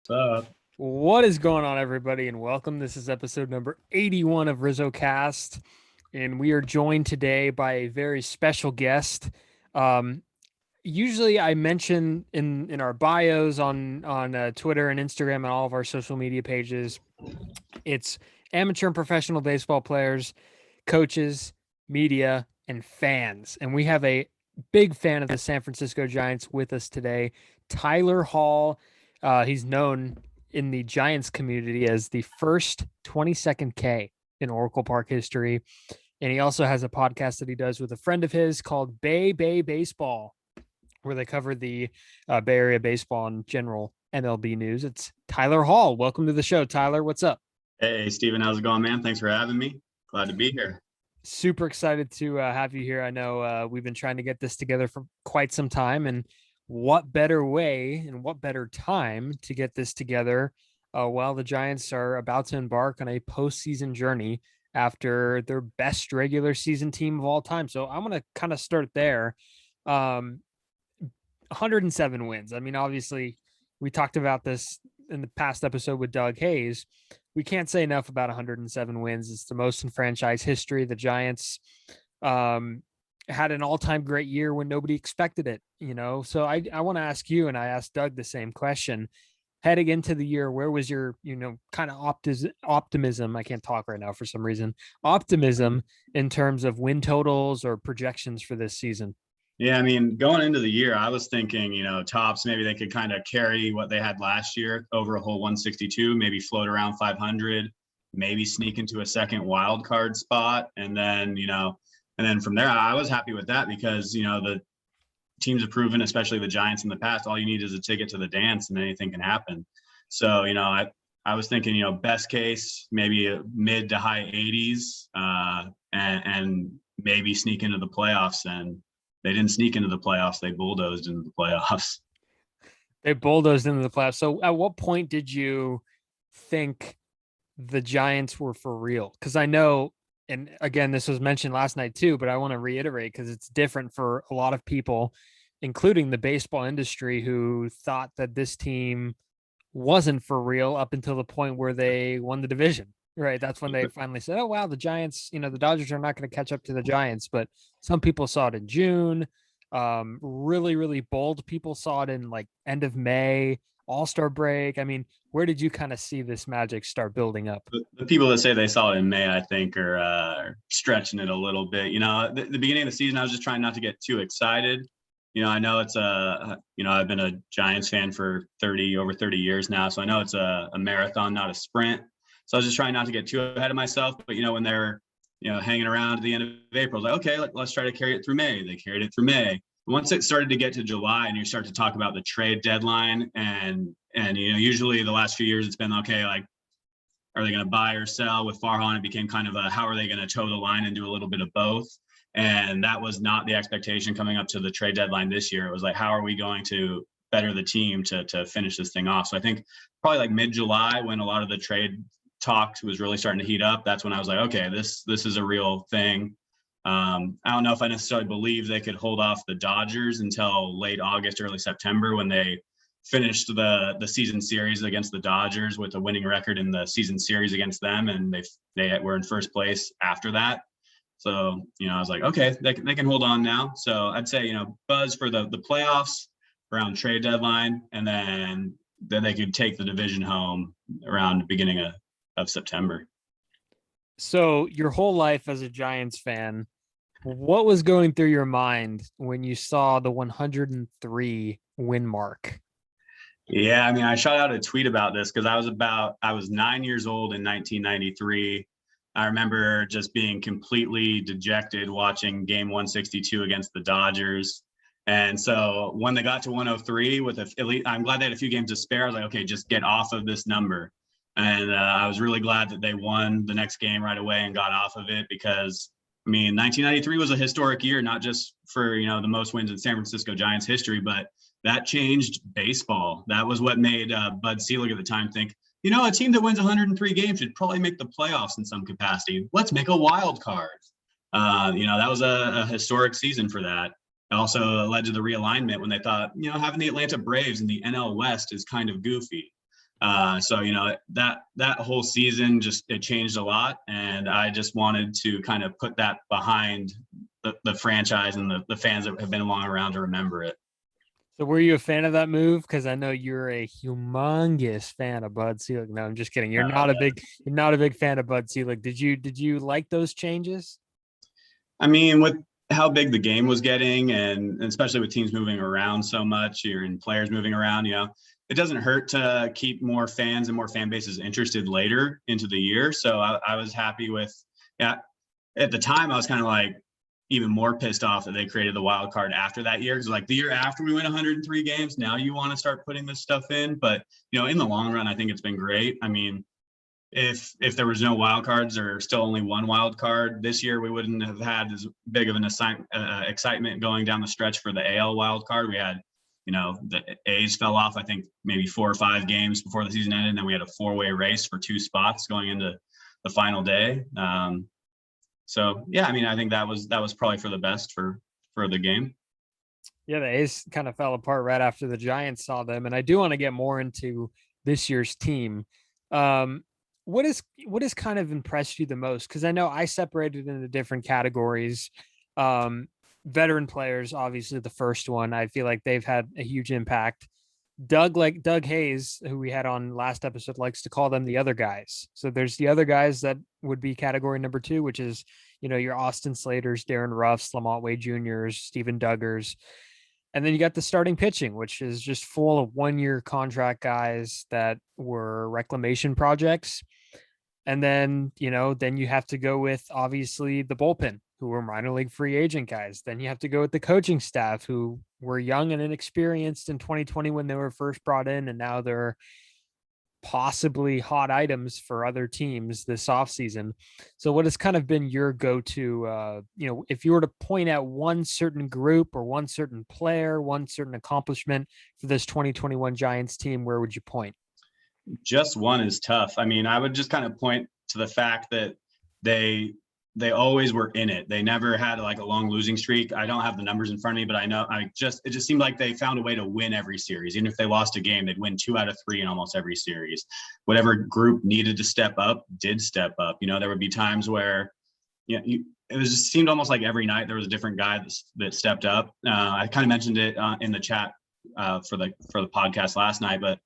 What's up? What is going on, everybody, and welcome. This is episode number 81 of RizzoCast, and we are joined today by a very special guest. Um, Usually, I mention in our bios on Twitter and Instagram and all of our social media pages, it's amateur and professional baseball players, coaches, media, and fans, and we have a big fan of the San Francisco Giants with us today, Tylor Hall. He's known in the Giants community as the first 22nd K in Oracle Park history. And he also has a podcast that he does with a friend of his called Bay Baseball, where they cover the Bay Area baseball and general MLB news. It's Tylor Hall. Welcome to the show, Tyler. What's up? Hey, Steven, how's it going, man? Thanks for having me. Glad to be here. Super excited to have you here. I know we've been trying to get this together for quite some time, and what better way and what better time to get this together while the Giants are about to embark on a postseason journey after their best regular season team of all time. So I'm going to kind of start there. 107 wins. I mean, obviously, we talked about this in the past episode with Doug Hayes. We can't say enough about 107 wins. It's the most in franchise history. The Giants had an all-time great year when nobody expected it, you know? So I want to ask you, and I asked Doug the same question. Heading into the year, where was your, kind of optimism? I can't talk right now for some reason. Optimism in terms of win totals or projections for this season. Yeah, I mean, going into the year, I was thinking, tops, maybe they could kind of carry what they had last year over a whole 162, maybe float around 500, maybe sneak into a second wild card spot. And then from there, I was happy with that because, the teams have proven, especially the Giants in the past, all you need is a ticket to the dance and anything can happen. So, I was thinking, best case, maybe a mid to high 80s and maybe sneak into the playoffs. And they didn't sneak into the playoffs. They bulldozed into the playoffs. They bulldozed into the playoffs. So at what point did you think the Giants were for real? Because I know, and again, this was mentioned last night too, but I want to reiterate because it's different for a lot of people, including the baseball industry, who thought that this team wasn't for real up until the point where they won the division. Right. That's when they finally said, oh, wow, the Giants, the Dodgers are not going to catch up to the Giants. But some people saw it in June. Really, really bold people saw it in like end of May, All-Star break. I mean, where did you kind of see this magic start building up? The people that say they saw it in May, I think, are stretching it a little bit. The beginning of the season, I was just trying not to get too excited. I know it's I've been a Giants fan for over 30 years now. So I know it's a marathon, not a sprint. So I was just trying not to get too ahead of myself. But, when they're, hanging around at the end of April, I was like, okay, let's try to carry it through May. They carried it through May. Once it started to get to July and you start to talk about the trade deadline and usually the last few years it's been, okay, like, are they going to buy or sell? With Farhan, it became kind of how are they going to toe the line and do a little bit of both? And that was not the expectation coming up to the trade deadline this year. It was like, how are we going to better the team to finish this thing off? So I think probably like mid-July when a lot of the trade talk was really starting to heat up, that's when I was like, okay, this is a real thing. I don't know if I necessarily believe they could hold off the Dodgers until late August, early September when they finished the season series against the Dodgers with a winning record in the season series against them, and they were in first place after that. So, I was like, okay, they can hold on now. So I'd say, buzz for the playoffs around trade deadline, and then they could take the division home around the beginning of September. So your whole life as a Giants fan, what was going through your mind when you saw the 103 win mark? Yeah, I mean, I shot out a tweet about this because I was 9 years old in 1993. I remember just being completely dejected watching game 162 against the Dodgers. And so when they got to 103 I'm glad they had a few games to spare. I was like, okay, just get off of this number. And I was really glad that they won the next game right away and got off of it because, I mean, 1993 was a historic year, not just for, the most wins in San Francisco Giants history, but that changed baseball. That was what made Bud Selig at the time think, a team that wins 103 games should probably make the playoffs in some capacity. Let's make a wild card. That was a historic season for that. It also led to the realignment when they thought, having the Atlanta Braves in the NL West is kind of goofy. So, that whole season it changed a lot. And I just wanted to kind of put that behind the franchise and the fans that have been along around to remember it. So were you a fan of that move? Because I know you're a humongous fan of Bud Selig. No, I'm just kidding. You're not a big fan of Bud Selig. Did you like those changes? I mean, with how big the game was getting, and especially with teams moving around so much, and players moving around, it doesn't hurt to keep more fans and more fan bases interested later into the year. So I was happy with, yeah. At the time, I was kind of like even more pissed off that they created the wild card after that year. Because like the year after we win 103 games, now you want to start putting this stuff in. But in the long run, I think it's been great. I mean, if there was no wild cards or still only one wild card this year, we wouldn't have had as big of an excitement going down the stretch for the AL wild card. We had, the A's fell off, I think maybe 4 or 5 games before the season ended. And then we had a 4-way race for 2 spots going into the final day. So yeah, I mean, I think that was probably for the best for the game. Yeah, the A's kind of fell apart right after the Giants saw them, and I do want to get more into this year's team. What has kind of impressed you the most? Because I know I separated into different categories. Veteran players, obviously the first one. I feel like they've had a huge impact. Doug Hayes, who we had on last episode, likes to call them the other guys. So there's the other guys that would be category number 2, which is, your Austin Slaters, Darren Ruffs, Lamont Wade Jr.'s, Steven Duggars. And then you got the starting pitching, which is just full of 1-year contract guys that were reclamation projects. And then, then you have to go with obviously the bullpen, who were minor league free agent guys. Then you have to go with the coaching staff, who were young and inexperienced in 2020 when they were first brought in, and now they're possibly hot items for other teams this offseason. So what has kind of been your go-to, if you were to point out one certain group or one certain player, one certain accomplishment for this 2021 Giants team, where would you point? Just one is tough. I mean, I would just kind of point to the fact that they always were in it. They never had like a long losing streak. I don't have the numbers in front of me, but I know it just seemed like they found a way to win every series. Even if they lost a game, they'd win 2 out of 3 in almost every series. Whatever group needed to step up did step up. There would be times where, it just seemed almost like every night there was a different guy that stepped up. I kind of mentioned it in the chat for the podcast last night, but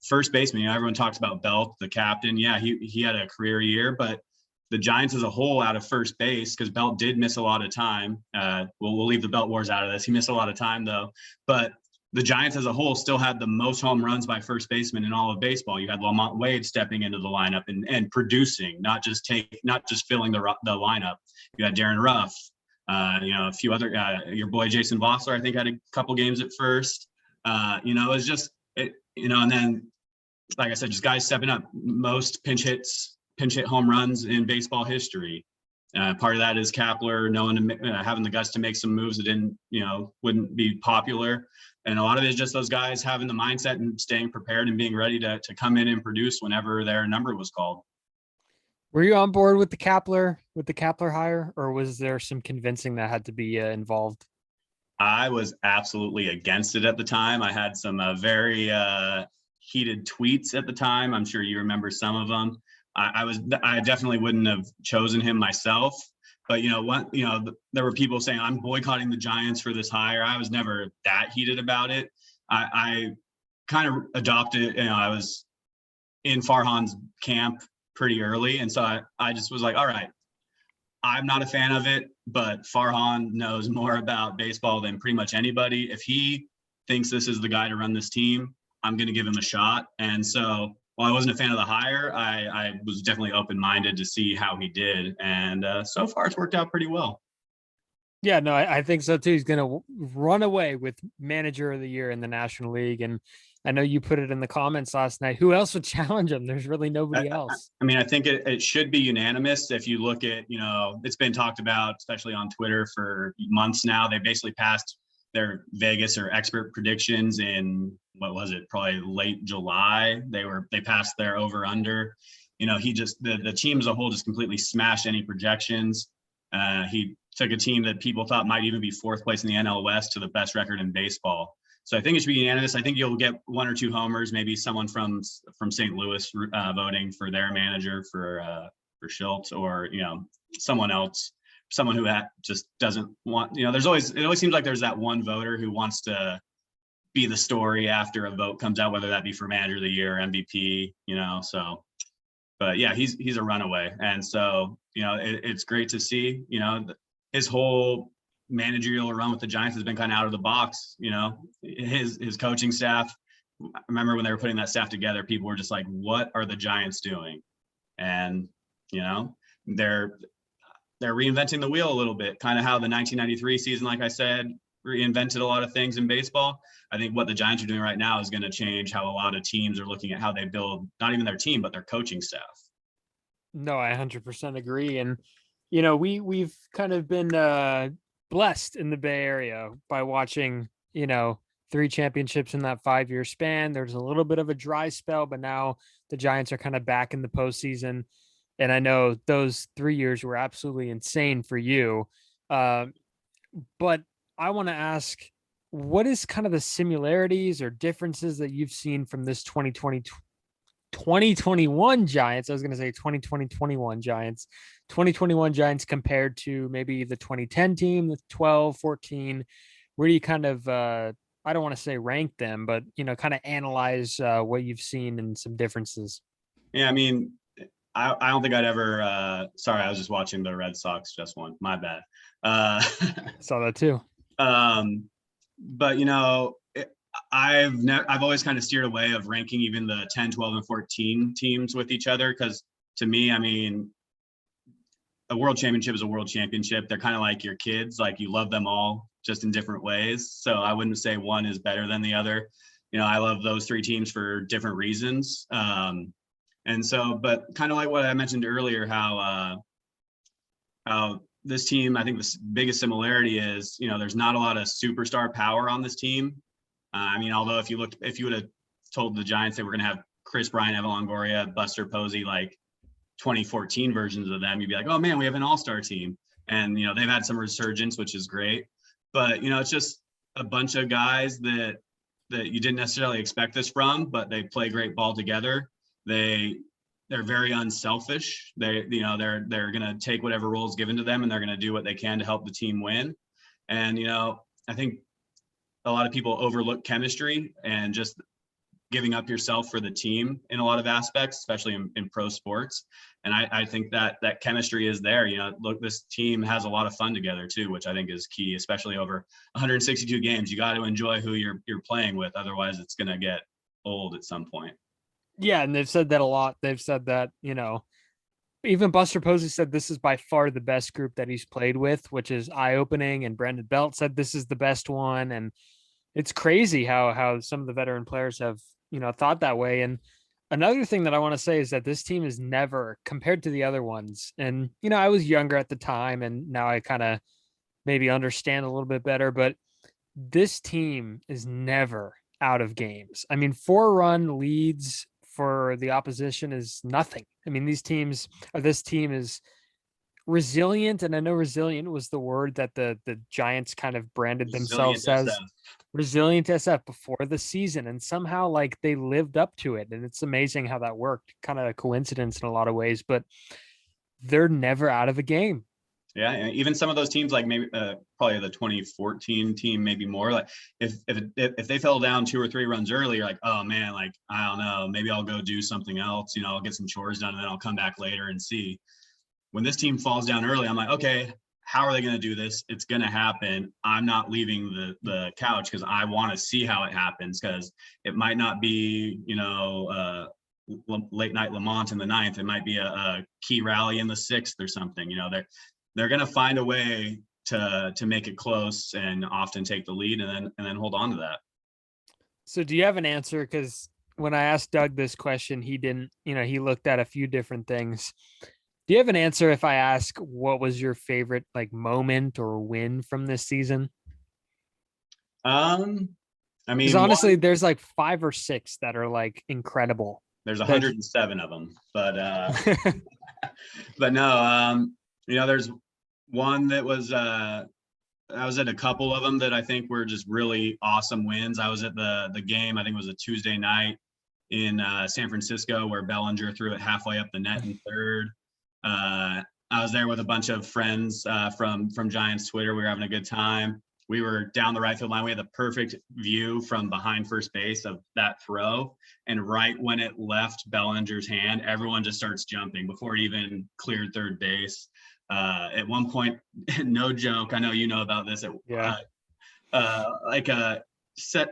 first baseman, everyone talks about Belt, the captain. Yeah, he had a career year, but the Giants as a whole out of first base, because Belt did miss a lot of time. We'll leave the Belt Wars out of this. He missed a lot of time though. But the Giants as a whole still had the most home runs by first baseman in all of baseball. You had Lamont Wade stepping into the lineup and producing, not just filling the lineup. You had Darren Ruff, a few other your boy Jason Vossler, I think, had a couple games at first. It was just and then, like I said, just guys stepping up. Most pinch hit home runs in baseball history. Part of that is Kapler having the guts to make some moves that wouldn't be popular. And a lot of it is just those guys having the mindset and staying prepared and being ready to come in and produce whenever their number was called. Were you on board with the Kapler hire, or was there some convincing that had to be involved? I was absolutely against it at the time. I had some very heated tweets at the time. I'm sure you remember some of them. I definitely wouldn't have chosen him myself, but there were people saying I'm boycotting the Giants for this hire. I was never that heated about it. I kind of adopted, I was in Farhan's camp pretty early. And so I just was like, all right, I'm not a fan of it, but Farhan knows more about baseball than pretty much anybody. If he thinks this is the guy to run this team, I'm going to give him a shot. And so while I wasn't a fan of the hire, I was definitely open-minded to see how he did. And so far it's worked out pretty well. Yeah, no, I think so too. He's going to run away with Manager of the Year in the National League. And I know you put it in the comments last night. Who else would challenge him? There's really nobody else. I mean, I think it should be unanimous. If you look at, it's been talked about, especially on Twitter for months now. They basically passed their Vegas or expert predictions in, what was it, probably late July. They passed their over under. The team as a whole just completely smashed any projections. He took a team that people thought might even be 4th place in the NL West to the best record in baseball. So I think it should be unanimous. I think you'll get one or two homers, maybe someone from St. Louis voting for their manager for Schultz, or someone else, someone who just doesn't want. It always seems like there's that one voter who wants to be the story after a vote comes out, whether that be for manager of the year or MVP. So. But yeah, he's a runaway, and so it's great to see. His whole managerial run with the Giants has been kind of out of the box. His coaching staff. I remember when they were putting that staff together, people were just like, "What are the Giants doing?" And they're reinventing the wheel a little bit, kind of how the 1993 season, like I said, reinvented a lot of things in baseball. I think what the Giants are doing right now is going to change how a lot of teams are looking at how they build, not even their team, but their coaching staff. No, I 100% agree. And, we've kind of been blessed in the Bay Area by watching, 3 championships in that 5-year span. There's a little bit of a dry spell, but now the Giants are kind of back in the postseason. And I know those 3 years were absolutely insane for you. But I want to ask, what is kind of the similarities or differences that you've seen from this 2021 Giants? I was going to say 2021 Giants, 2021 Giants compared to maybe the 2010 team, the 12, 14. Where do you kind of, I don't want to say rank them, but, kind of analyze what you've seen and some differences? Yeah, I mean, I don't think I'd ever, sorry, I was just watching the Red Sox just won. My bad. Saw that too. But I've always kind of steered away of ranking even the 10, 12, and 14 teams with each other, because to me, I mean, a world championship is a world championship. They're kind of like your kids, like you love them all just in different ways. So I wouldn't say one is better than the other. I love those 3 teams for different reasons. And so, but kind of like what I mentioned earlier, how this team, I think the biggest similarity is, there's not a lot of superstar power on this team. I mean, although if you would have told the Giants they were going to have Chris Bryant, Evan Longoria, Buster Posey, like 2014 versions of them, you'd be like, oh man, we have an all-star team. And, they've had some resurgence, which is great. But, it's just a bunch of guys that you didn't necessarily expect this from, but they play great ball together. They're very unselfish. They're going to take whatever role is given to them, and they're going to do what they can to help the team win. And, I think a lot of people overlook chemistry and just giving up yourself for the team in a lot of aspects, especially in pro sports. And I think that chemistry is there. Look, this team has a lot of fun together too, which I think is key, especially over 162 games. You got to enjoy who you're playing with. Otherwise it's going to get old at some point. Yeah, and they've said that a lot. They've said that, even Buster Posey said this is by far the best group that he's played with, which is eye-opening. And Brandon Belt said this is the best one. And it's crazy how some of the veteran players have, thought that way. And another thing that I want to say is that this team is never, compared to the other ones, and, I was younger at the time, and now I kind of maybe understand a little bit better, but this team is never out of games. I mean, 4-run leads for the opposition is nothing. I mean, this team is resilient, and I know resilient was the word that the Giants kind of branded themselves as resilient SF before the season, and somehow like they lived up to it, and it's amazing how that worked. Kind of a coincidence in a lot of ways, but they're never out of a game. Yeah, even some of those teams, like maybe probably the 2014 team, maybe more. Like if they fell down 2 or 3 runs early, you're like, oh man, like I don't know, maybe I'll go do something else. I'll get some chores done, and then I'll come back later and see. When this team falls down early, I'm like, okay, how are they going to do this? It's going to happen. I'm not leaving the couch because I want to see how it happens, because it might not be late night Lamont in the 9th. It might be a key rally in the 6th or something. They're going to find a way to make it close and often take the lead and then hold on to that. So do you have an answer? Because when I asked Doug this question, he didn't, he looked at a few different things. Do you have an answer if I ask what was your favorite like moment or win from this season? I mean, because honestly, there's like 5 or 6 that are like incredible. There's 107 of them, but but no, there's one that was I was at a couple of them that I think were just really awesome wins. I was at the game, I think it was a Tuesday night in San Francisco, where Bellinger threw it halfway up the net in third. I was there with a bunch of friends from Giants Twitter. We were having a good time. We were down the right field line. We had the perfect view from behind first base of that throw. And right when it left Bellinger's hand, everyone just starts jumping before he even cleared third base. At one point, no joke, I know you know about this. Yeah.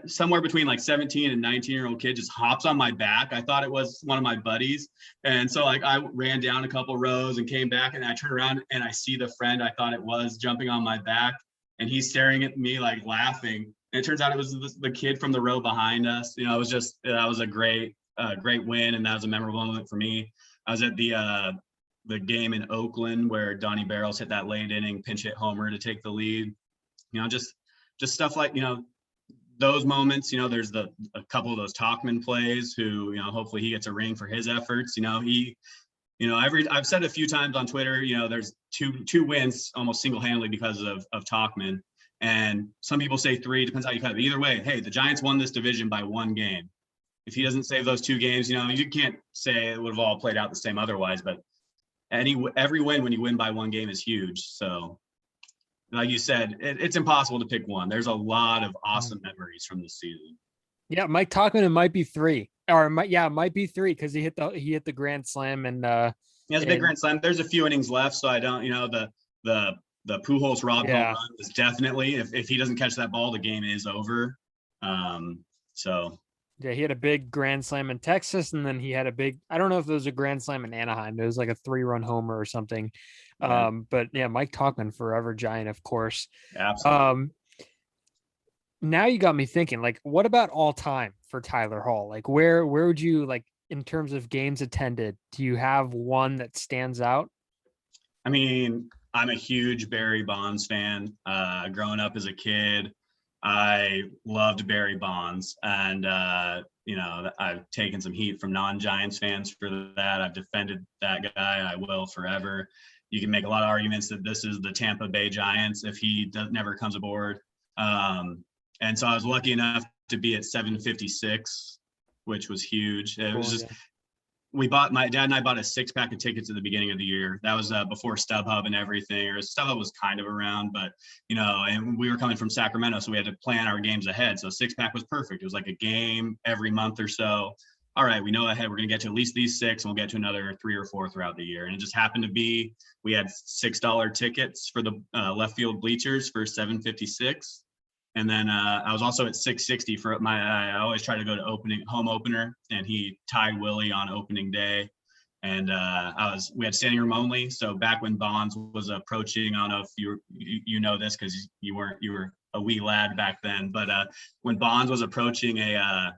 Somewhere between like 17 and 19-year-old kid just hops on my back. I thought it was one of my buddies. And so like I ran down a couple rows and came back, and I turned around and I see the friend I thought it was jumping on my back, and he's staring at me like laughing. And it turns out it was the kid from the row behind us. You know, it was just, that was a great win. And that was a memorable moment for me. I was at the game in Oakland where Donnie Barrels hit that late inning pinch hit homer to take the lead. You know, just stuff like, you know, those moments. You know, there's a couple of those Talkman plays who, you know, hopefully he gets a ring for his efforts. You know, I've said a few times on Twitter, you know, there's two wins almost single-handedly because of Talkman. And some people say three, depends how you cut it. Either way, hey, the Giants won this division by one game. If he doesn't save those 2 games, you know, you can't say it would have all played out the same otherwise, but every win when you win by 1 game is huge. So like you said, it's impossible to pick one. There's a lot of awesome memories from this season. Yeah, Mike Talkman, it might be 3, or it might be 3 because he hit the grand slam and he has a big grand slam. There's a few innings left, so I don't, you know, the Pujols Rob home run is definitely, if he doesn't catch that ball, the game is over. So yeah, he had a big grand slam in Texas, and then he had a big, I don't know if it was a grand slam in Anaheim. It was like a 3-run homer or something. Yeah. But yeah, Mike Talkman, forever Giant, of course. Absolutely. Now you got me thinking, like, what about all time for Tylor Hall? Like, where would you, like, in terms of games attended, do you have one that stands out? I mean, I'm a huge Barry Bonds fan. Growing up as a kid, I loved Barry Bonds, and you know, I've taken some heat from non-Giants fans for that. I've defended that guy. I will forever. You can make a lot of arguments that this is the Tampa Bay Giants if he never comes aboard. And so I was lucky enough to be at 756, which was huge. It was just, my dad and I bought a 6-pack of tickets at the beginning of the year. That was before StubHub and everything, or StubHub was kind of around, but, you know, and we were coming from Sacramento, so we had to plan our games ahead. So 6-pack was perfect. It was like a game every month or so. All right, we know ahead we're going to get to at least these 6, and we'll get to another 3 or 4 throughout the year. And it just happened to be, we had $6 tickets for the left field bleachers for 756. And then I was also at 660 for I always try to go to home opener, and he tied Willie on opening day. And we had standing room only. So back when Bonds was approaching, I don't know if you know this because you were a wee lad back then, but when Bonds was approaching a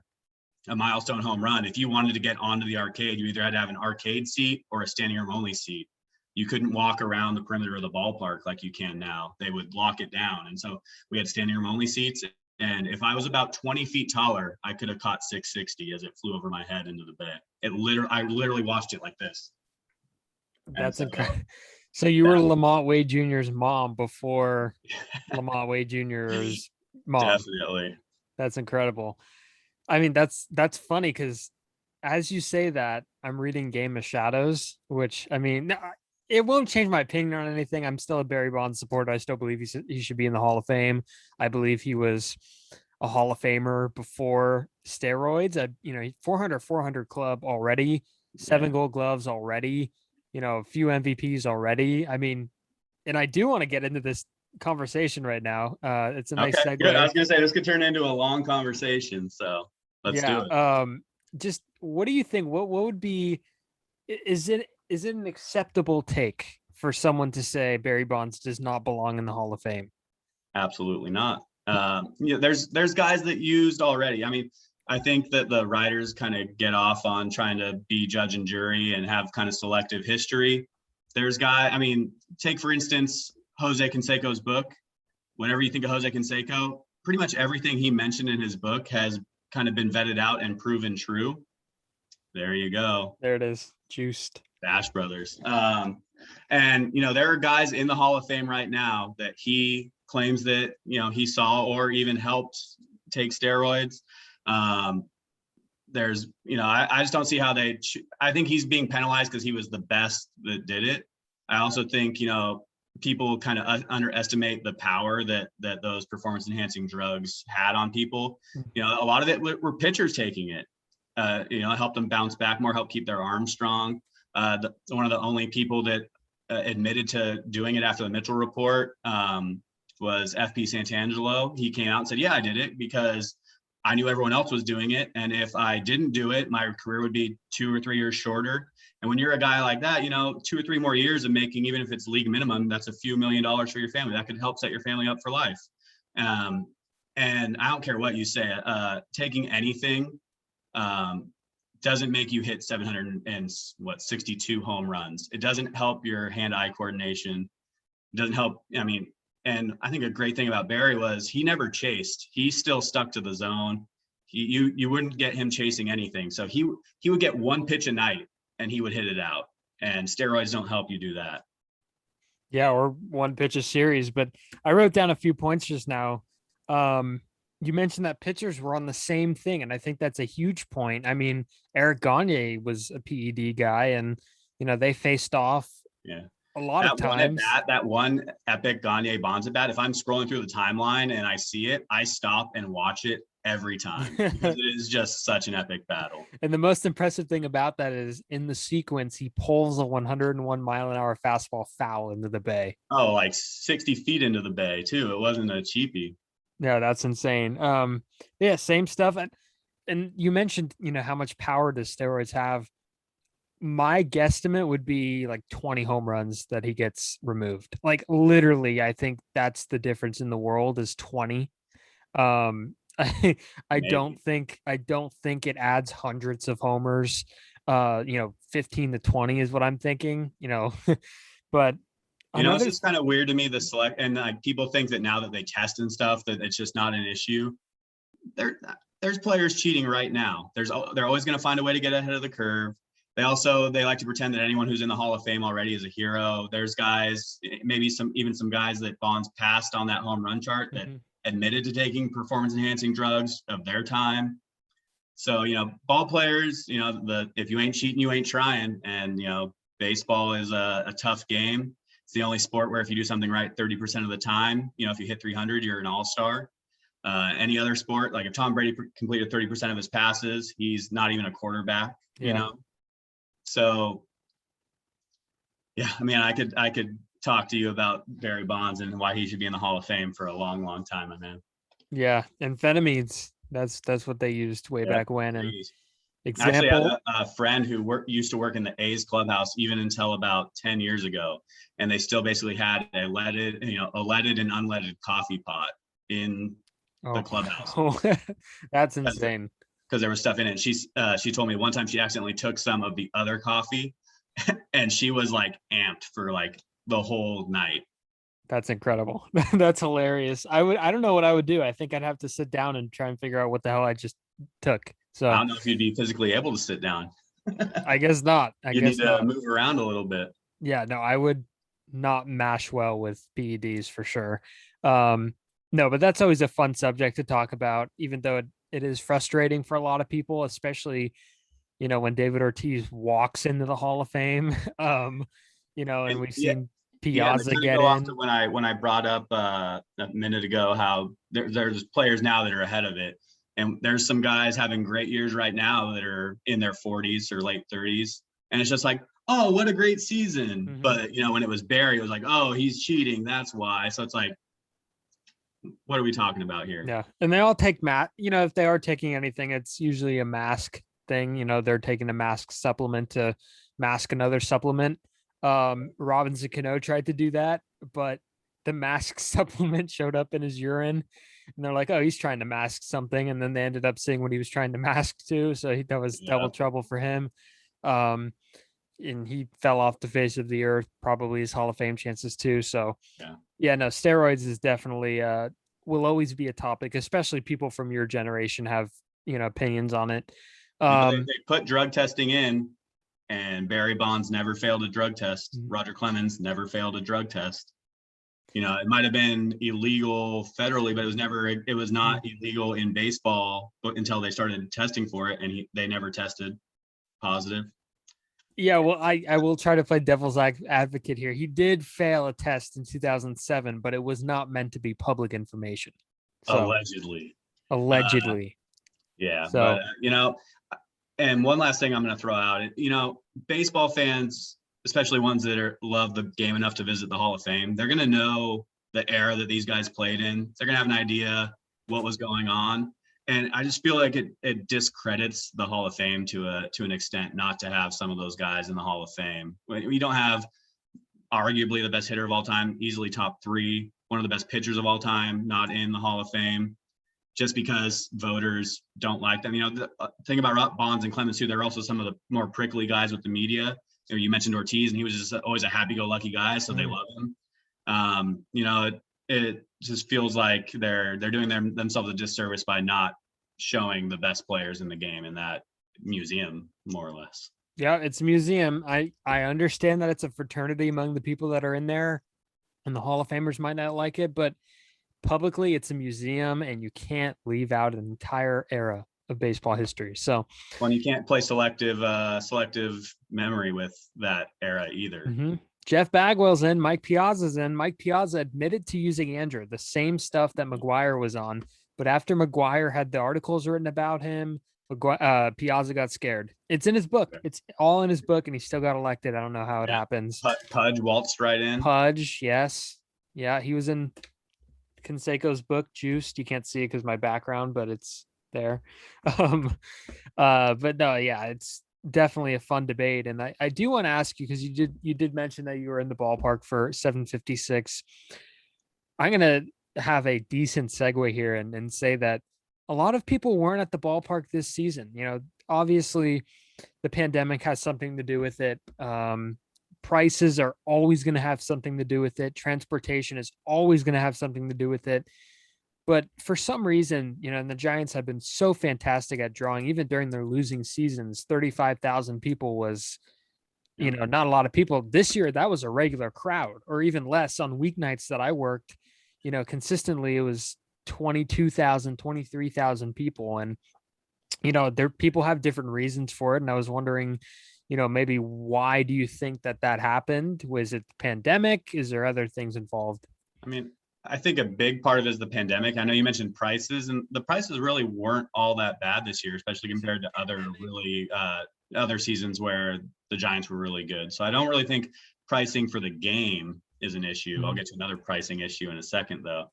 milestone home run, if you wanted to get onto the arcade, you either had to have an arcade seat or a standing room only seat. You couldn't walk around the perimeter of the ballpark like you can now. They would lock it down. And so we had standing room only seats. And if I was about 20 feet taller, I could have caught 660 as it flew over my head into the bay. I literally watched it like this. That's incredible. So you were Lamont Wade Jr.'s mom before Lamont Wade Jr.'s mom. Definitely. That's incredible. I mean, that's funny because as you say that, I'm reading Game of Shadows, which, I mean, it won't change my opinion on anything. I'm still a Barry Bonds supporter. I still believe he should be in the Hall of Fame. I believe he was a Hall of Famer before steroids. 400 club already, 7 Gold Gloves already, you know, a few MVPs already. I mean, and I do want to get into this conversation right now. It's a nice segue. Good. I was going to say this could turn into a long conversation, so let's do it. Just what do you think? What would be? Is it an acceptable take for someone to say Barry Bonds does not belong in the Hall of Fame? Absolutely not. There's guys that used already. I mean, I think that the writers kind of get off on trying to be judge and jury and have kind of selective history. Take for instance, Jose Canseco's book. Whenever you think of Jose Canseco, pretty much everything he mentioned in his book has kind of been vetted out and proven true. There you go. There it is. Juiced. Bash Brothers. And, there are guys in the Hall of Fame right now that he claims that, he saw or even helped take steroids. There's, I just don't see how I think he's being penalized because he was the best that did it. I also think, people kind of underestimate the power that those performance enhancing drugs had on people. A lot of it were pitchers taking it. Helped them bounce back more, help keep their arms strong. One of the only people that admitted to doing it after the Mitchell report was FP Santangelo. He came out and said, yeah, I did it because I knew everyone else was doing it. And if I didn't do it, my career would be 2 or 3 years shorter. And when you're a guy like that, 2 or 3 more years of making, even if it's league minimum, that's a few $1 million for your family. That could help set your family up for life. And I don't care what you say, taking anything doesn't make you hit 762 home runs. It doesn't help your hand-eye coordination. It doesn't help. And I think a great thing about Barry was he never chased. He still stuck to the zone. You wouldn't get him chasing anything. So he would get one pitch a night and he would hit it out. And steroids don't help you do that. Yeah, or one pitch a series. But I wrote down a few points just now. You mentioned that pitchers were on the same thing, and I think that's a huge point. Eric Gagne was a PED guy, and they faced off. Yeah. A lot of times. That one epic Gagne Bonds at bat, if I'm scrolling through the timeline and I see it, I stop and watch it every time because it is just such an epic battle. And the most impressive thing about that is in the sequence, he pulls a 101 mile an hour fastball foul into the bay. Oh, like 60 feet into the bay too. It wasn't a cheapie. Yeah, that's insane. Yeah, same stuff. And you mentioned, how much power does steroids have? My guesstimate would be like 20 home runs that he gets removed. Like literally, I think that's the difference in the world is 20. I don't think it adds hundreds of homers. 15 to 20 is what I'm thinking, but it's just kind of weird to me, the select, and like people think that now that they test and stuff, that it's just not an issue. There's players cheating right now. They're always going to find a way to get ahead of the curve. They like to pretend that anyone who's in the Hall of Fame already is a hero. There's guys, maybe some guys that Bonds passed on that home run chart that admitted to taking performance enhancing drugs of their time. So, ball players, if you ain't cheating, you ain't trying. And, baseball is a tough game. It's the only sport where if you do something right 30% of the time, if you hit 300, you're an all-star. Any other sport, like if Tom Brady completed 30% of his passes, he's not even a quarterback, So, yeah, I could talk to you about Barry Bonds and why he should be in the Hall of Fame for a long, long time, my man. Yeah, amphetamines. That's what they used way back when. And example, actually, I had a friend who used to work in the A's clubhouse even until about 10 years ago, and they still basically had a leaded and unleaded coffee pot in the clubhouse. That's insane. Because there was stuff in it. She told me one time she accidentally took some of the other coffee and she was like amped for like the whole night. That's incredible. That's hilarious. I don't know what I would do. I think I'd have to sit down and try and figure out what the hell I just took. So I don't know if you'd be physically able to sit down. I guess not. You need to move around a little bit. Yeah, no, I would not mash well with PEDs for sure. No, but that's always a fun subject to talk about, even though it is frustrating for a lot of people, especially, when David Ortiz walks into the Hall of Fame, and we've seen Piazza get in. When I brought up a minute ago how there's players now that are ahead of it, and there's some guys having great years right now that are in their 40s or late 30s, and it's just like, oh, what a great season. Mm-hmm. But when it was Barry, it was like, oh, he's cheating, that's why. So it's like, what are we talking about here? Yeah. And they all take if they are taking anything, it's usually a mask thing. They're taking a mask supplement to mask another supplement. Robinson Cano tried to do that, but the mask supplement showed up in his urine and they're like, oh, he's trying to mask something. And then they ended up seeing what he was trying to mask to. So that was double trouble for him. And he fell off the face of the earth, probably his Hall of Fame chances too. So no, steroids is definitely will always be a topic, especially people from your generation have, opinions on it. They put drug testing in, and Barry Bonds never failed a drug test. Roger Clemens never failed a drug test. It might have been illegal federally, but it was not illegal in baseball until they started testing for it, and they never tested positive. Yeah, well, I will try to play devil's advocate here. He did fail a test in 2007, but it was not meant to be public information. So, allegedly. Yeah, so, but and one last thing I'm going to throw out, baseball fans, especially ones that love the game enough to visit the Hall of Fame, they're going to know the era that these guys played in. They're going to have an idea what was going on. And I just feel like it discredits the Hall of Fame to an extent not to have some of those guys in the Hall of Fame. We don't have arguably the best hitter of all time, easily top 3, one of the best pitchers of all time, not in the Hall of Fame, just because voters don't like them. The thing about Bonds and Clemens too, they're also some of the more prickly guys with the media. You mentioned Ortiz, and he was just always a happy-go-lucky guy, so they love him. It just feels like they're doing themselves a disservice by not showing the best players in the game in that museum, more or less. Yeah, it's a museum. I understand that it's a fraternity among the people that are in there, and the Hall of Famers might not like it, but publicly it's a museum, and you can't leave out an entire era of baseball history. So when you can't play selective memory with that era either. Jeff Bagwell's in, Mike Piazza's in. Mike Piazza admitted to using Andrew, the same stuff that McGuire was on. But after McGuire had the articles written about him, Piazza got scared. It's in his book. It's all in his book, and he still got elected. I don't know how it happens. Pudge waltzed right in. Pudge, yes. Yeah, he was in Canseco's book, Juiced. You can't see it because my background, but it's there. But no, yeah, it's definitely a fun debate. And I do want to ask you, because you did mention that you were in the ballpark for 756. I'm gonna have a decent segue here and say that a lot of people weren't at the ballpark this season. Obviously the pandemic has something to do with it. Prices are always going to have something to do with it. Transportation is always going to have something to do with it. But for some reason, and the Giants have been so fantastic at drawing, even during their losing seasons. 35,000 people was, not a lot of people. This year, that was a regular crowd, or even less on weeknights that I worked. Consistently it was 22,000, 23,000 people. And, people have different reasons for it. And I was wondering, maybe why do you think that happened? Was it the pandemic? Is there other things involved? I think a big part of it is the pandemic. I know you mentioned prices, and the prices really weren't all that bad this year, especially compared to other seasons where the Giants were really good. So I don't really think pricing for the game is an issue. I'll get to another pricing issue in a second, though.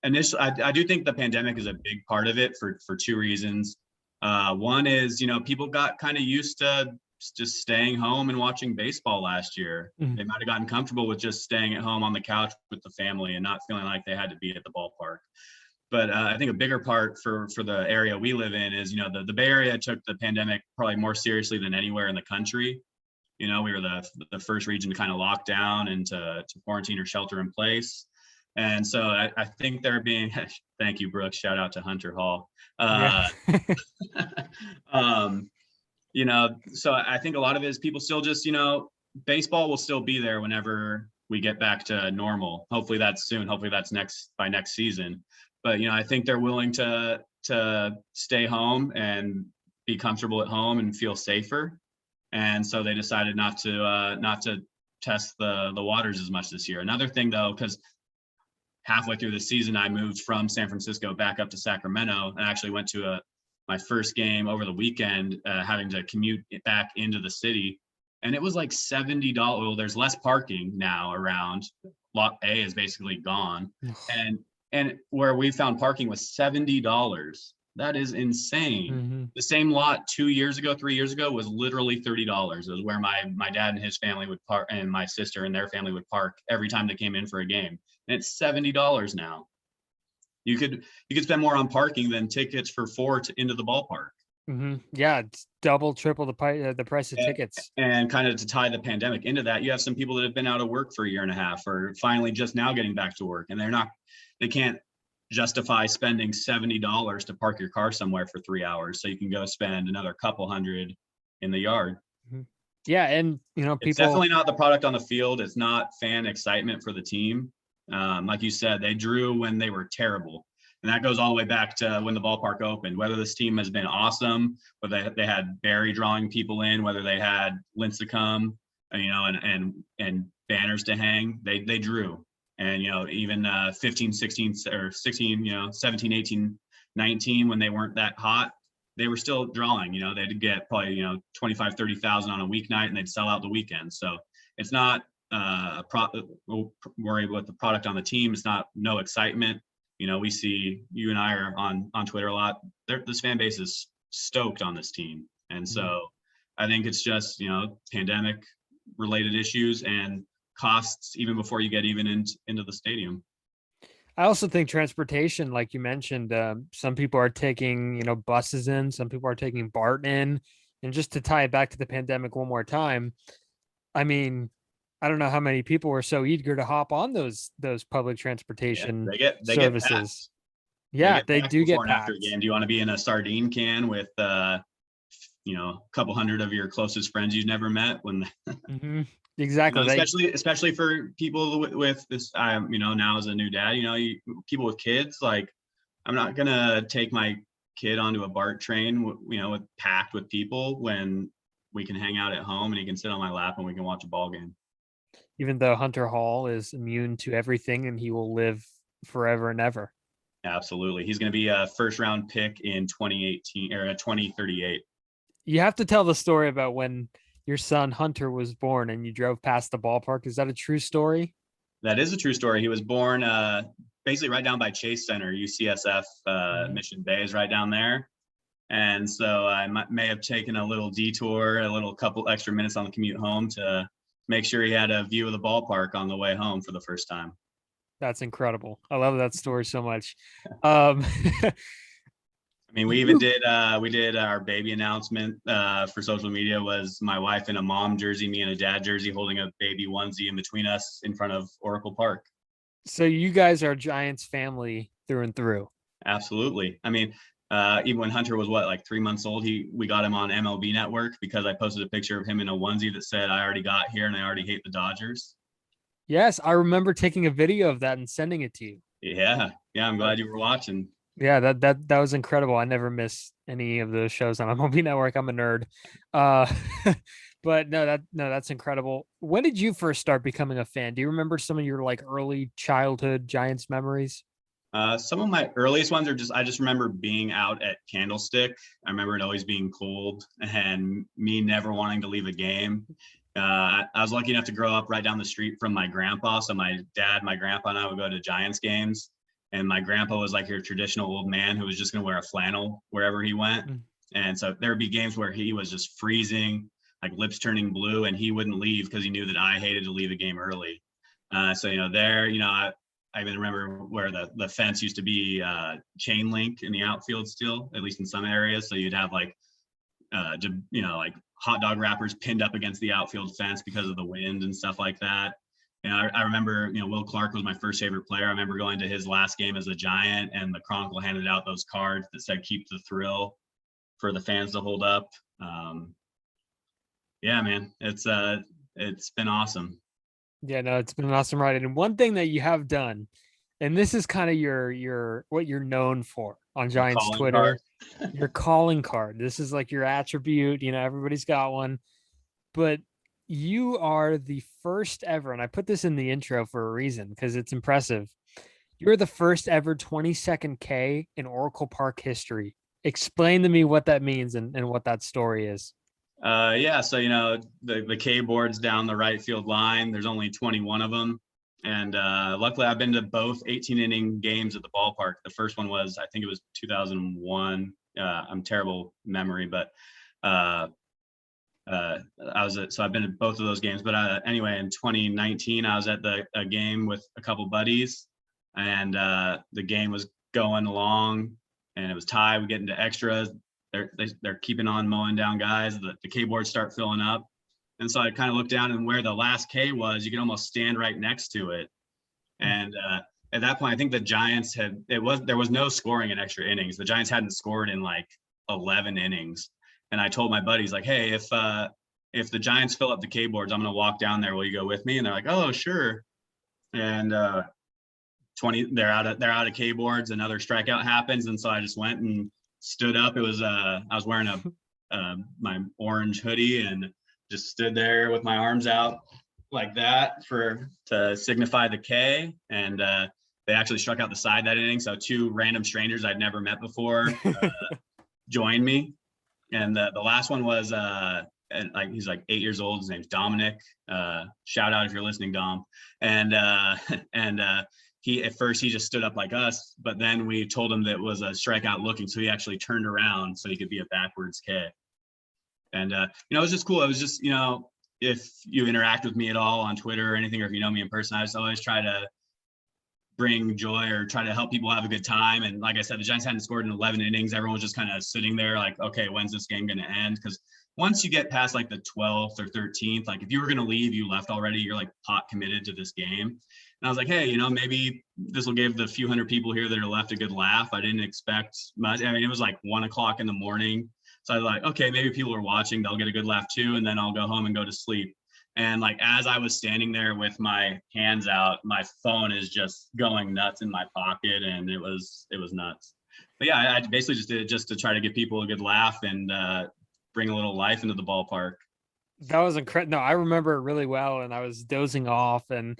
Initially, I do think the pandemic is a big part of it for 2 reasons. One is, people got kind of used to just staying home and watching baseball last year. They might have gotten comfortable with just staying at home on the couch with the family and not feeling like they had to be at the ballpark. But I think a bigger part for the area we live in is, the Bay Area took the pandemic probably more seriously than anywhere in the country. We were the first region to kind of lock down and to quarantine or shelter in place. And so I think they're being, thank you, Brooks, shout out to Hunter Hall. So I think a lot of it is people still just, baseball will still be there whenever we get back to normal. Hopefully that's soon. Hopefully that's by next season. But, I think they're willing to stay home and be comfortable at home and feel safer. And so they decided not to test the waters as much this year. Another thing, though, because halfway through the season, I moved from San Francisco back up to Sacramento, and actually went to my first game over the weekend, having to commute back into the city. And it was like $70. Well, there's less parking now around. Lot A is basically gone. And where we found parking was $70. That is insane. The same lot 2 years ago, 3 years ago was literally $30. It was where my dad and his family would park, and my sister and their family would park every time they came in for a game. And it's $70 now. You could spend more on parking than tickets for 4 into the ballpark. Yeah, it's double, triple the price of tickets. And kind of to tie the pandemic into that, you have some people that have been out of work for a year and a half, or finally just now getting back to work, and they can't justify spending $70 to park your car somewhere for 3 hours so you can go spend another couple hundred in the yard. Mhm. Yeah, and It's people. definitely not the product on the field. It's not fan excitement for the team. Like you said, they drew when they were terrible. And that goes all the way back to when the ballpark opened. Whether this team has been awesome, whether they had Barry drawing people in, whether they had Lincecum, and banners to hang, they drew. And even 15, 16, or 16, 17, 18, 19, when they weren't that hot, they were still drawing. They'd get probably 25, 30,000 on a weeknight, and they'd sell out the weekend. So it's not worry about the product on the team. It's not no excitement. We see, you and I are on Twitter a lot. This fan base is stoked on this team, and so I think it's just pandemic related issues and costs even before you get even into the stadium. I also think transportation, like you mentioned, some people are taking, buses in, some people are taking BART in. And just to tie it back to the pandemic one more time, I mean, I don't know how many people were so eager to hop on those public transportation They get services. packed. Yeah, they do get before and after packed. a game. Do you want to be in a sardine can with a couple hundred of your closest friends you've never met? When Exactly. especially for people with this, now as a new dad, people with kids, like, I'm not gonna take my kid onto a BART train, with packed with people when we can hang out at home and he can sit on my lap and we can watch a ball game. Even though Hunter Hall is immune to everything and he will live forever and ever. Absolutely. He's going to be a first round pick in 2018 or 2038. You have to tell the story about when your son Hunter was born and you drove past the ballpark. Is that a true story? That is a true story. He was born basically right down by Chase Center. UCSF Mission Bay is right down there. And so I may have taken a little detour, a little couple extra minutes on the commute home to make sure he had a view of the ballpark on the way home for the first time. That's incredible. I love that story so much. I mean, we did our baby announcement for social media. Was my wife in a mom jersey, me in a dad jersey, holding a baby onesie in between us in front of Oracle Park. So you guys are Giants family through and through. Absolutely. I mean, even when Hunter was like 3 months old, we got him on MLB Network because I posted a picture of him in a onesie that said, "I already got here and I already hate the Dodgers." Yes, I remember taking a video of that and sending it to you. Yeah. I'm glad you were watching. Yeah, that was incredible. I never miss any of those shows on MLB Network. I'm a nerd. But that's incredible. When did you first start becoming a fan? Do you remember some of your like early childhood Giants memories? Some of my earliest ones are I just remember being out at Candlestick. I remember it always being cold and me never wanting to leave a game. I was lucky enough to grow up right down the street from my grandpa. So my dad, my grandpa, and I would go to Giants games. And my grandpa was like your traditional old man who was just going to wear a flannel wherever he went. And so there would be games where he was just freezing, like lips turning blue, and he wouldn't leave because he knew that I hated to leave a game early. I even remember where the fence used to be chain link in the outfield still, at least in some areas. So you'd have like hot dog wrappers pinned up against the outfield fence because of the wind and stuff like that. I remember, Will Clark was my first favorite player. I remember going to his last game as a Giant, and the Chronicle handed out those cards that said "Keep the Thrill" for the fans to hold up. Yeah, man, it's been awesome. Yeah, no, it's been an awesome ride. And one thing that you have done, and this is kind of your what you're known for on Giants Twitter, your calling card. This is like your attribute. Everybody's got one, but you are the first ever, and I put this in the intro for a reason because it's impressive. You're the first ever 20-second K in Oracle Park history. Explain to me what that means and what that story is. Yeah, so the K boards down the right field line. There's only 21 of them, and luckily I've been to both 18-inning games at the ballpark. The first one was, I think it was 2001. I'm terrible memory, but so I've been to both of those games. But anyway, in 2019, I was at a game with a couple buddies, and the game was going along, and it was tied. We get into extras. They're keeping on mowing down guys. The K boards start filling up, and so I kind of looked down, and where the last K was, you could almost stand right next to it. And at that point, I think the Giants there was no scoring in extra innings. The Giants hadn't scored in like 11 innings. And I told my buddies like, hey, if the Giants fill up the K boards, I'm going to walk down there. Will you go with me? And they're like, oh, sure. And 20, they're out of K boards. Another strikeout happens. And so I just went and stood up. It was, I was wearing my orange hoodie and just stood there with my arms out like that to signify the K. And they actually struck out the side that inning. So 2 random strangers I'd never met before joined me. And the last one was like he's like 8 years old. His name's Dominic. Shout out if you're listening, Dom. And he at first he just stood up like us, but then we told him that it was a strikeout looking, so he actually turned around so he could be a backwards K. And it was just cool. It was just, if you interact with me at all on Twitter or anything, or if you know me in person, I just always try to bring joy or try to help people have a good time. And like I said, the Giants hadn't scored in 11 innings. Everyone was just kind of sitting there like, okay, when's this game going to end? Because once you get past like the 12th or 13th, like if you were going to leave, you left already, you're like pot committed to this game. And I was like, hey, maybe this will give the few hundred people here that are left a good laugh. I didn't expect much. I mean, it was like 1:00 in the morning. So I was like, okay, maybe people are watching, they'll get a good laugh too. And then I'll go home and go to sleep. And like, as I was standing there with my hands out, my phone is just going nuts in my pocket. And it was nuts. But yeah, I basically just did it just to try to give people a good laugh and bring a little life into the ballpark. That was incredible. No, I remember it really well. And I was dozing off and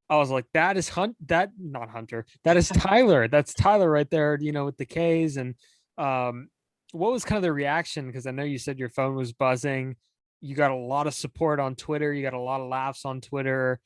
I was like, that is not Hunter. That is Tylor. That's Tylor right there, with the K's. And what was kind of the reaction? Because I know you said your phone was buzzing. You got a lot of support on Twitter. You got a lot of laughs on Twitter,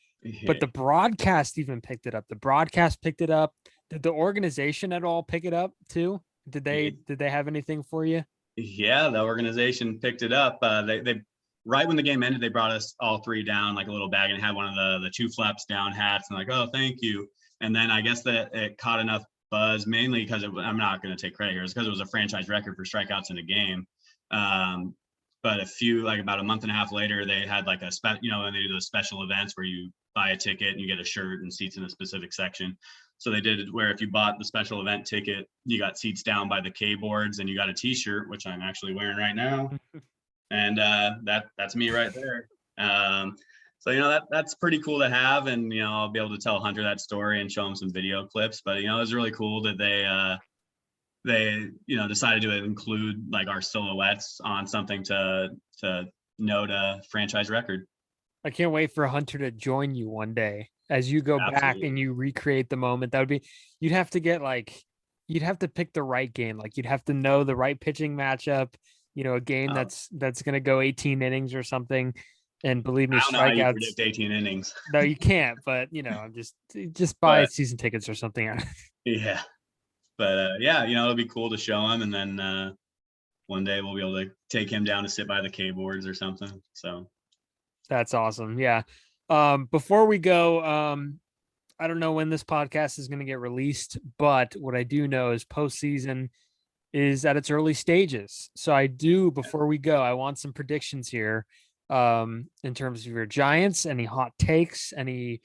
but the broadcast even picked it up. The broadcast picked it up. Did the organization at all pick it up too? Did they have anything for you? Yeah, the organization picked it up. They right when the game ended, they brought us all 3 down like a little bag and had one of the 2 flaps down hats and like, oh, thank you. And then I guess that it caught enough buzz, mainly because I'm not going to take credit here. It's because it was a franchise record for strikeouts in a game. But about a month and a half later, they had like when they do those special events where you buy a ticket and you get a shirt and seats in a specific section. So they did it where if you bought the special event ticket, you got seats down by the K boards and you got a t-shirt, which I'm actually wearing right now. And that's me right there. So, that's pretty cool to have. And, I'll be able to tell Hunter that story and show him some video clips. But, it was really cool that they decided to include like our silhouettes on something to note a franchise record. I can't wait for Hunter to join you one day as you go back and you recreate the moment. That would be, you'd have to pick the right game. Like you'd have to know the right pitching matchup, a game that's going to go 18 innings or something. And believe me, I don't know how you strikeouts. predict 18 innings. No, you can't. But I'm just buy season tickets or something. Yeah, but it'll be cool to show him, and then one day we'll be able to take him down to sit by the K boards or something. So that's awesome. Yeah. Before we go, I don't know when this podcast is going to get released, but what I do know is postseason is at its early stages. So before we go, I want some predictions here. In terms of your Giants, any hot takes, I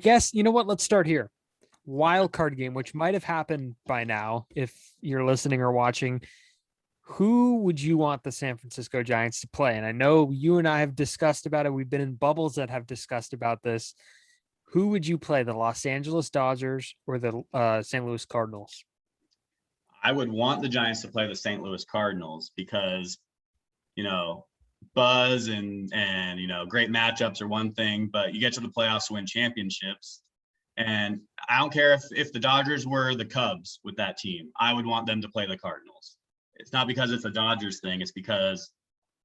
guess, you know what, let's start here. Wild card game, which might have happened by now if you're listening or watching. Who would you want the San Francisco Giants to play? And I know you and I have discussed about it. We've been in bubbles that have discussed about this. Who would you play, the Los Angeles Dodgers or the St. Louis Cardinals? I would want the Giants to play the St. Louis Cardinals because buzz and great matchups are one thing, but you get to the playoffs to win championships. And I don't care if the Dodgers were the Cubs with that team, I would want them to play the Cardinals. It's not because it's a Dodgers thing, it's because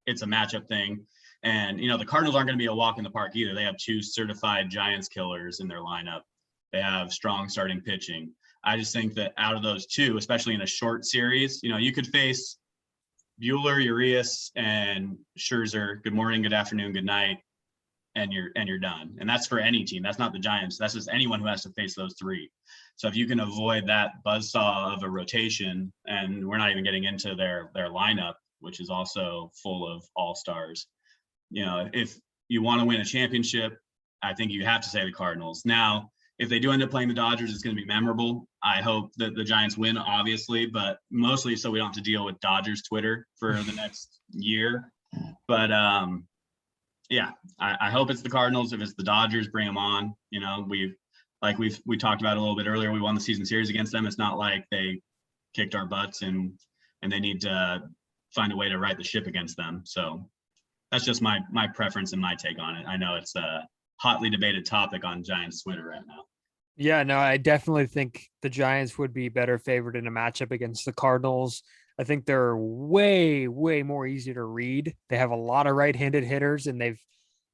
it's a matchup thing. And, the Cardinals aren't going to be a walk in the park either. They have 2 certified Giants killers in their lineup. They have strong starting pitching. I just think that out of those 2, especially in a short series, you could face Buehler, Urias, and Scherzer, good morning, good afternoon, good night, and you're done. And that's for any team. That's not the Giants. That's just anyone who has to face those 3. So if you can avoid that buzzsaw of a rotation, and we're not even getting into their lineup, which is also full of all-stars, if you want to win a championship, I think you have to say the Cardinals. Now, if they do end up playing the Dodgers, it's going to be memorable. I hope that the Giants win, obviously, but mostly so we don't have to deal with Dodgers Twitter for the next year. But yeah, I hope it's the Cardinals. If it's the Dodgers, bring them on. You know, we talked about a little bit earlier. We won the season series against them. It's not like they kicked our butts and they need to find a way to right the ship against them. So that's just my preference and my take on it. I know it's a hotly debated topic on Giants Twitter right now. Yeah, no, I definitely think the Giants would be better favored in a matchup against the Cardinals. I think they're way, way more easy to read. They have a lot of right-handed hitters, and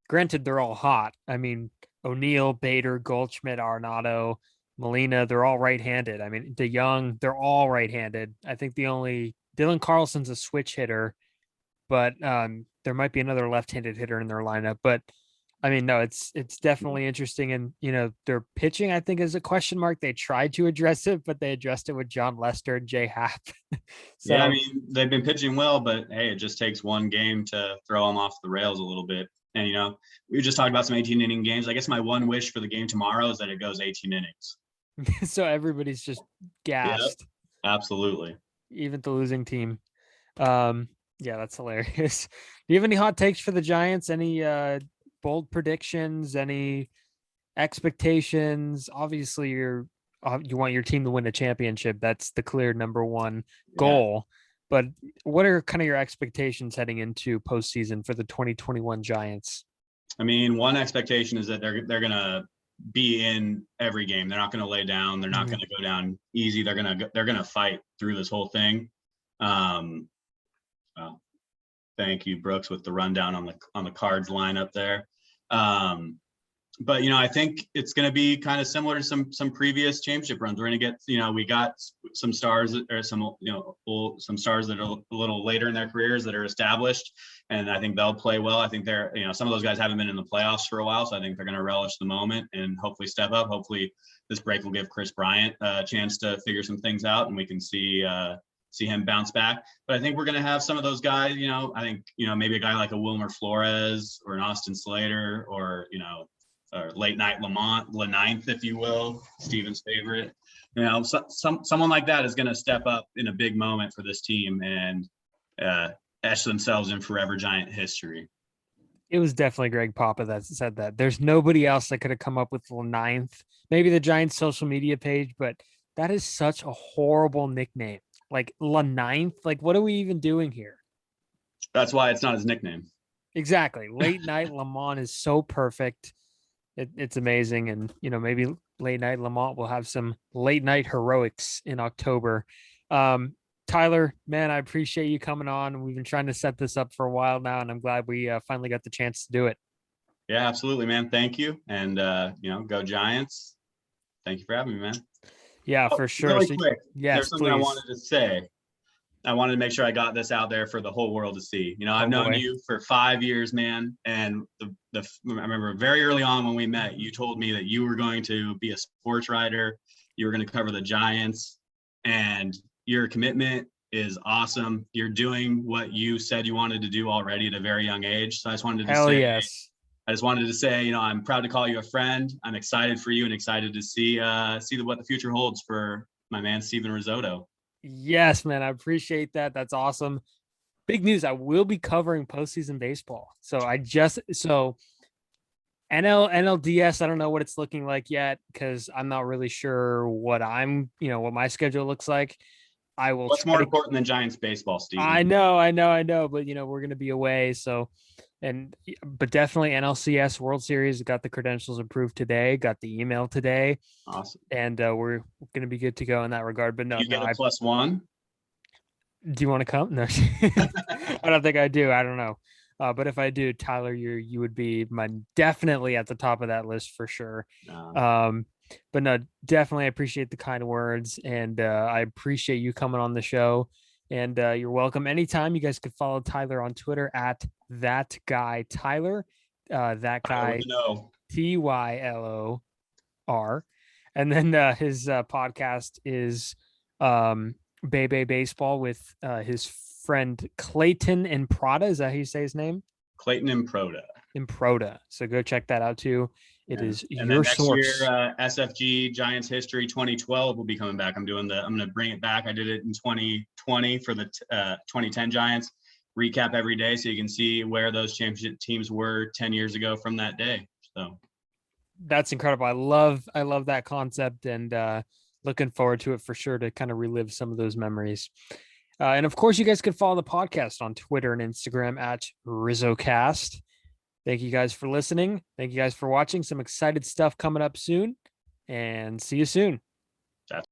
granted, they're all hot. I mean, O'Neill, Bader, Goldschmidt, Arenado, Molina, they're all right-handed. I mean, DeYoung, they're all right-handed. I think the only Dylan Carlson's a switch hitter, but there might be another left-handed hitter in their lineup. But I mean, no, it's definitely interesting. And, their pitching, I think, is a question mark. They tried to address it, but they addressed it with John Lester and Jay Happ. So, yeah, I mean, they've been pitching well, but hey, it just takes one game to throw them off the rails a little bit. And, we just talked about some 18-inning games. I guess my one wish for the game tomorrow is that it goes 18 innings. So everybody's just gassed. Yep, absolutely. Even the losing team. Yeah, that's hilarious. Do you have any hot takes for the Giants? Any bold predictions, any expectations? Obviously you want your team to win a championship. That's the clear number one goal. But what are kind of your expectations heading into postseason for the 2021 Giants? I mean, one expectation is that they're going to be in every game. They're not going to lay down. They're not going to go down easy. They're going to fight through this whole thing. Well, thank you, Brooks, with the rundown on the Cards lineup there. But I think it's going to be kind of similar to some previous championship runs. We're going to get, we got some stars or some stars that are a little later in their careers that are established, and I think they'll play well. I think they're, some of those guys haven't been in the playoffs for a while, so I think they're going to relish the moment and hopefully step up. Hopefully this break will give Chris Bryant a chance to figure some things out, and we can see him bounce back. But I think we're going to have some of those guys, I think, maybe a guy like a Wilmer Flores or an Austin Slater or, or late night Lamont, LaNinth, if you will, Steven's favorite. Someone like that is going to step up in a big moment for this team and etch themselves in forever Giant history. It was definitely Greg Papa that said that. There's nobody else that could have come up with LaNinth. Maybe the Giants social media page, but that is such a horrible nickname. Like LaNinth, like what are we even doing here? That's why it's not his nickname. Exactly. Late night Lamont is so perfect. It's amazing. And, maybe late night Lamont will have some late night heroics in October. Tyler, man, I appreciate you coming on. We've been trying to set this up for a while now, and I'm glad we finally got the chance to do it. Yeah, absolutely, man. Thank you. And, go Giants. Thank you for having me, man. Yeah, for sure. Really quick. Yes, there's something please. I wanted to say. I wanted to make sure I got this out there for the whole world to see. I've known you for 5 years, man. And I remember very early on when we met, you told me that you were going to be a sports writer. You were going to cover the Giants, and your commitment is awesome. You're doing what you said you wanted to do already at a very young age. So I just wanted to say, yes. I just wanted to say, I'm proud to call you a friend. I'm excited for you and excited to see what the future holds for my man, Steven Risotto. Yes, man. I appreciate that. That's awesome. Big news. I will be covering postseason baseball. So NLDS, I don't know what it's looking like yet because I'm not really sure what what my schedule looks like. I will. What's more important than Giants baseball, Steven? I know. But, we're going to be away. So, but definitely NLCS World Series got the credentials approved today, got the email today. Awesome. And we're going to be good to go in that regard. But you get a +1. Do you want to come? No, I don't think I do. I don't know. But if I do, Tyler, you would be definitely at the top of that list for sure. But no, definitely I appreciate the kind words, and I appreciate you coming on the show. And you're welcome anytime. You guys could follow Tyler on Twitter at that guy Tyler, that guy Tylor, and then his podcast is Bebe Baseball with his friend Clayton Improta. Is that how you say his name? Clayton Improta. So go check that out too. It is And your then next source. year, SFG Giants History 2012 will be coming back. I'm going to bring it back. I did it in 2020 for the 2010 Giants. Recap every day so you can see where those championship teams were 10 years ago from that day. So that's incredible. I love that concept, and looking forward to it for sure to kind of relive some of those memories. And of course, you guys can follow the podcast on Twitter and Instagram at RizzoCast. Thank you guys for listening. Thank you guys for watching. Some excited stuff coming up soon, and see you soon.